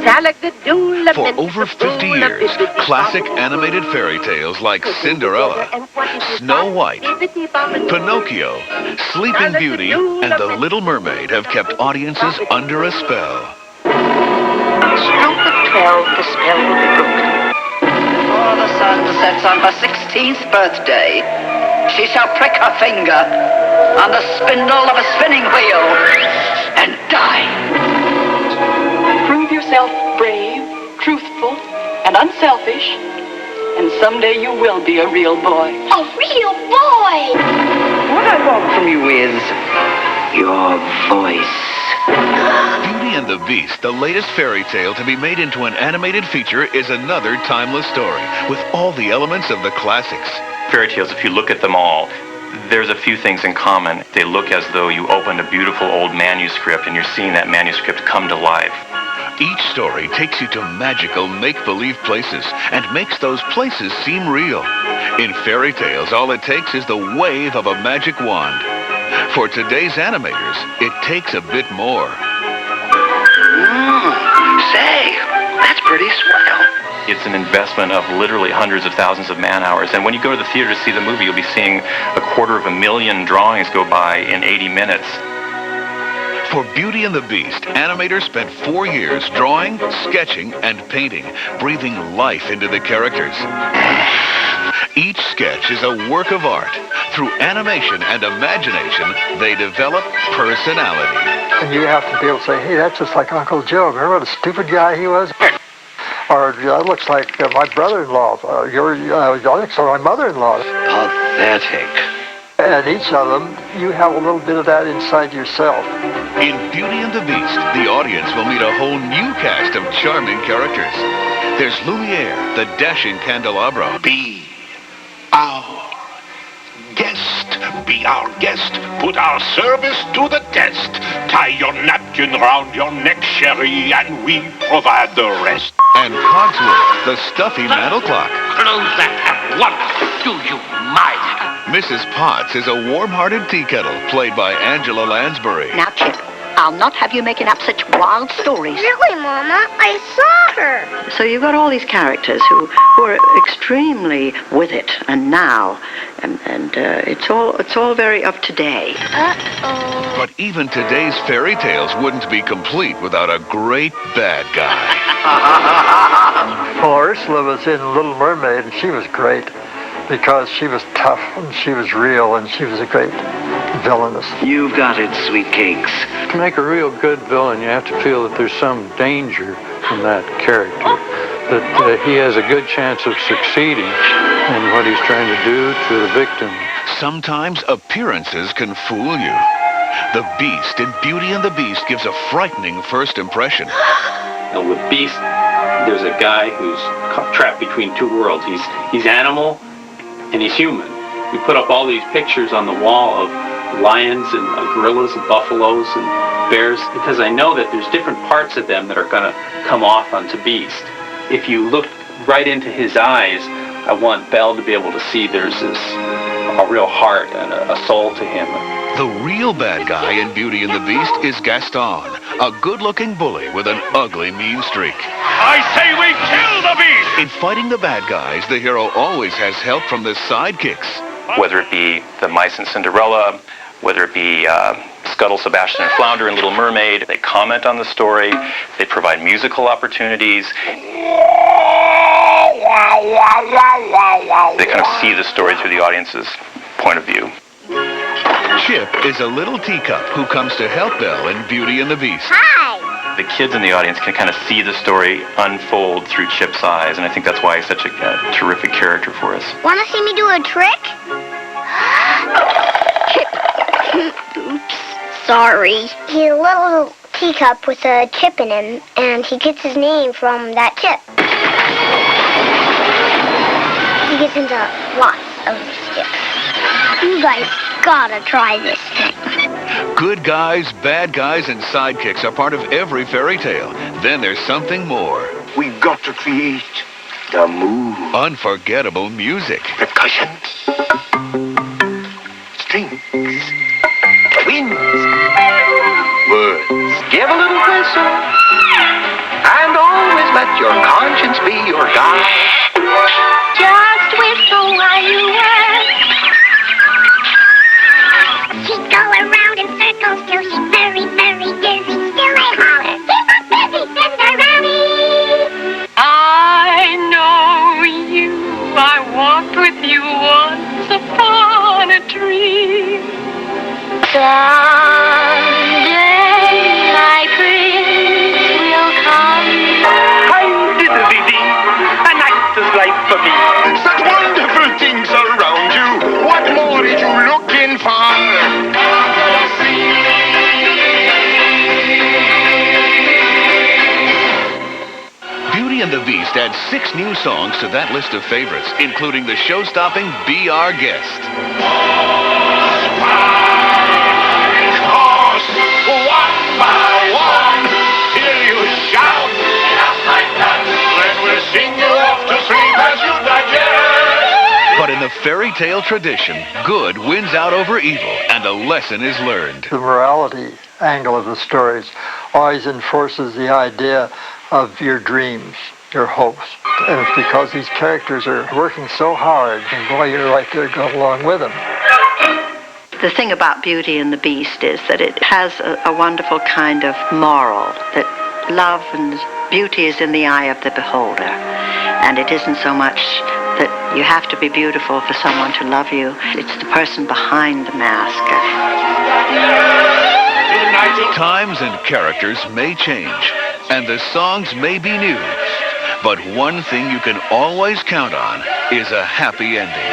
For over 50 years, classic animated fairy tales like Cinderella, Snow White, Pinocchio, Sleeping Beauty, and The Little Mermaid have kept audiences under a spell. Stroke of 12, the spell will be broken. Before the sun sets on her 16th birthday, she shall prick her finger on the spindle of a spinning wheel and die. Prove yourself brave, truthful, and unselfish, and someday you will be a real boy. A real boy! What I want from you is your voice. Beauty and the Beast, the latest fairy tale to be made into an animated feature, is another timeless story with all the elements of the classics. Fairy tales, if you look at them all, there's a few things in common. They look as though you opened a beautiful old manuscript and you're seeing that manuscript come to life. Each story takes you to magical, make-believe places and makes those places seem real. In fairy tales, all it takes is the wave of a magic wand. For today's animators, it takes a bit more. Say, that's pretty swell. It's an investment of literally hundreds of thousands of man-hours. And when you go to the theater to see the movie, you'll be seeing 250,000 drawings go by in 80 minutes. For Beauty and the Beast, animators spent 4 years drawing, sketching, and painting, breathing life into the characters. Each sketch is a work of art. Through animation and imagination, they develop personality. And you have to be able to say, hey, that's just like Uncle Joe. Remember what a stupid guy he was? Or that looks like my brother-in-law. That looks like my mother-in-law. Pathetic. And each of them, you have a little bit of that inside yourself. In Beauty and the Beast, the audience will meet a whole new cast of charming characters. There's Lumiere, the dashing candelabra. Be our guest. Be our guest. Put our service to the test. Tie your napkin round your neck, Sherry, and we provide the rest. And Cogswell, the stuffy mantel clock. Close that at once. Do you mind? Mrs. Potts is a warm-hearted tea kettle, played by Angela Lansbury. Now, Chip, I'll not have you making up such wild stories. Really, Mama? I saw her. So you've got all these characters who are extremely with it and now, and it's all very up to date. Uh-oh. But even today's fairy tales wouldn't be complete without a great bad guy. Well, Ursula was in Little Mermaid, and she was great because she was tough, and she was real, and she was a great villainess. You got it, sweet cakes. To make a real good villain, you have to feel that there's some danger in that character, that he has a good chance of succeeding in what he's trying to do to the victim. Sometimes appearances can fool you. The Beast in Beauty and the Beast gives a frightening first impression. And with Beast, there's a guy who's trapped between two worlds. He's animal and he's human. We put up all these pictures on the wall of lions and gorillas and buffaloes and bears because I know that there's different parts of them that are going to come off onto Beast. If you look right into his eyes, I want Belle to be able to see there's a real heart and a soul to him. The real bad guy in Beauty and the Beast is Gaston, a good-looking bully with an ugly, mean streak. I say we kill the Beast! In fighting the bad guys, the hero always has help from the sidekicks. Whether it be the mice in Cinderella, whether it be Scuttle, Sebastian, and Flounder in Little Mermaid, they comment on the story, they provide musical opportunities. They kind of see the story through the audience's point of view. Chip is a little teacup who comes to help Belle in Beauty and the Beast. Hi. The kids in the audience can kind of see the story unfold through Chip's eyes, and I think that's why he's such a terrific character for us. Want to see me do a trick? Chip. Oops. Sorry. He's a little teacup with a chip in him, and he gets his name from that chip. He gets into lots of skips. You guys gotta try this thing. Good guys, bad guys, and sidekicks are part of every fairy tale. Then there's something more. We've got to create the move. Unforgettable music. Percussion. Strings. Winds. Words. Give a little whistle. And all dreams be your guide. Just whistle while you work. She'd go around in circles till she's very, very dizzy. Still I holler, keep up busy, Cinderella. I know you, I walked with you once upon a dream. Someday my prince will come. Hi, diddly-dee, a night is life for me. Such wonderful things around you. What more are you looking for? Beauty and the Beast adds 6 new songs to that list of favorites, including the show-stopping Be Our Guest. One by one, till you shout, then we'll sing you off to sleep as you digest. But in the fairy tale tradition, good wins out over evil, and a lesson is learned. The morality angle of the stories always enforces the idea of your dreams, your hopes. And it's because these characters are working so hard, and boy, you're right there going along with them. The thing about Beauty and the Beast is that it has a wonderful kind of moral, that love and beauty is in the eye of the beholder. And it isn't so much that you have to be beautiful for someone to love you. It's the person behind the mask. Times and characters may change, and the songs may be new. But one thing you can always count on is a happy ending.